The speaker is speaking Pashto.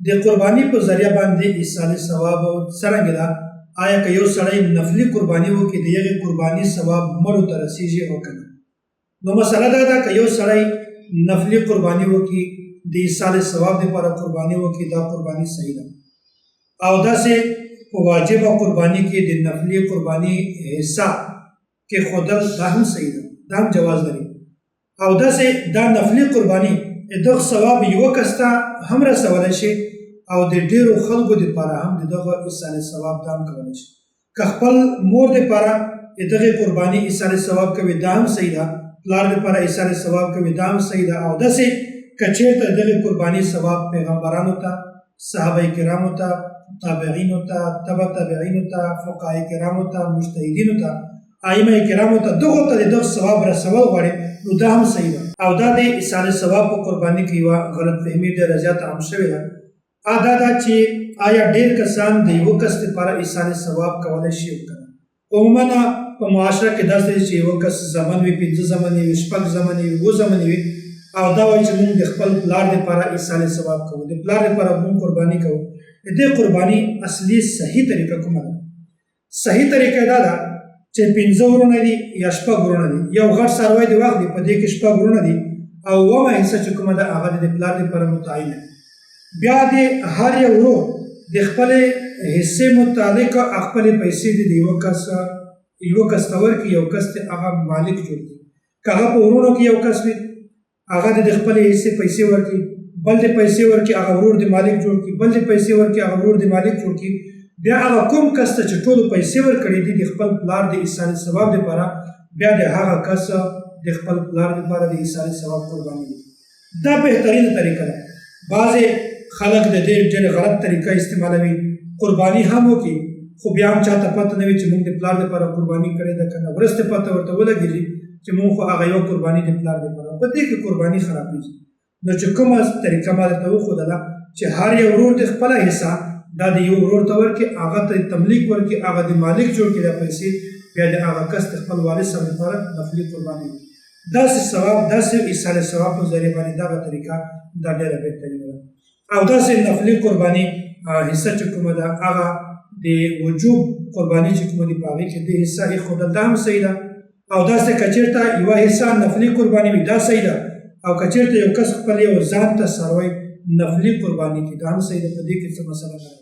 د قرباني په ذریعه باندې ایصال ثواب څرنګه ده؟ آیا که یو سړی نفلي قرباني وکړي د هغې قرباني ثواب مړو ته رسیږي او که نه؟ نو مسله دا ده که یو سړی نفلي قرباني وکړي د ایصال ثواب دپاره قرباني وکړي دا قرباني صحیح ده او داسې په واجبه قرباني کې د نفلي قرباني حصه کېښودل دا هم صحیح ده، دا هم جواز لري او داسې دا نفلي قرباني دغه ثواب یوه کس ته هم رسولی شي او د ډېرو خلکو دپاره هم د دغه ایصال ثواب دا هم کولی شي. که خپل مور دپاره د دغې قرباني ایصال ثواب کوي دا هم صحیح ده، پلار دپاره ایصال ثواب کوي دا هم صحیح ده او داسې که چېرته دغې قرباني ثواب پیغمبرانو ته، صحابه کرامو ته، تابعینو ته، تبع تابعینو ته، فقهای کرامو ته، مجتهدینو ته، ائمه کرامو ته دغو ته د دغه ثواب رسول غواړي نو دا هم صحیح ده. او دا د ایصال ثواب په قرباني کې یوه غلط فهمي ډېره زیاته عام شوې ده. دا ده چې آیا ډېر کسان د یوه کس لپاره ایصال ثواب کولی شي او که نه؟ عموما په معاشره کې داسې دی چې یوه کس زمن وي، 5 زمن وي، 6 زمن وي، 7 زمن وي او دا وایي چې موږ د خپل پلار لپاره ایصال ثواب کوو، د پلار لپاره موږ قرباني کوو. د دې قرباني اصلي صحیح طریقه کومه ده؟ صحیح طریقه دا ده چې 5 ورونه دي یا 6 ورونه دي، یو غټ څاروی دې واخلي په دې کې 6 ورونه دي او اومه حصه چې کومه ده هغه د پلار لپاره متعین ده. بیا د هر یو ورور د خپلې حصې متعلق خپلې پیسې دي د یوه کس ته ورکړي، یو کس ته هغه مالک جوړ کړي. که هغه په ورونو کې یو کس وي هغه د خپلې حصې پیسې ورکړي، بل د پیسې ورکړي هغه ورور د مالک جوړ کړي، بل د پیسې ورکړي هغه ورور د مالک جوړ کړي. بیا هغه کوم کس ته چې ټولو پیسې ورکړي دي د خپل پلار د ایصال ثواب دپاره بیا د هغه کس د خپل پلار دپاره د ایصال ثواب قرباني دي. دا بهترینه طریقه ده. بعضې خلک د دې ډېرې غلط طریقه استعمالوي، قرباني هم وکړي خو بیا هم چاته پته نه وي چې موږ د پلار دپاره قرباني کړې ده که نه، وروسته پته ورته ولګېږي چې موږ خو هغه یو قرباني د پلار دپاره، په دې کې قرباني خرابېږي. نو چې کومه طریقه ما درته وښودله چې هر یو ورور د خپله حصه دا د یو ورور ته ورکړي، هغه ته تملیک ورکړي، هغه د مالک جوړ کړي دا پیسې، بیا د هغه کس د خپل والد صاحب لپاره نفلي قرباني وي. داسې ثواب، داسې ایصال ثواب په ذریعه باندې دغه طریقه دا ډېره بهترینه ده. او داسې نفلي قرباني حصه چې کومه ده هغه د وجوب قرباني چې کومه دي په هغې کې د حصه ایښودل دا هم صحیح ده. او داسې که چېرته یوه حصه نفلي قرباني وي دا صحیح ده. او که چېرته یو کس خپل یو ځان ته څاروی نفلي قرباني کړي دا هم صحیح ده، په دې کې څه مسله نه ده.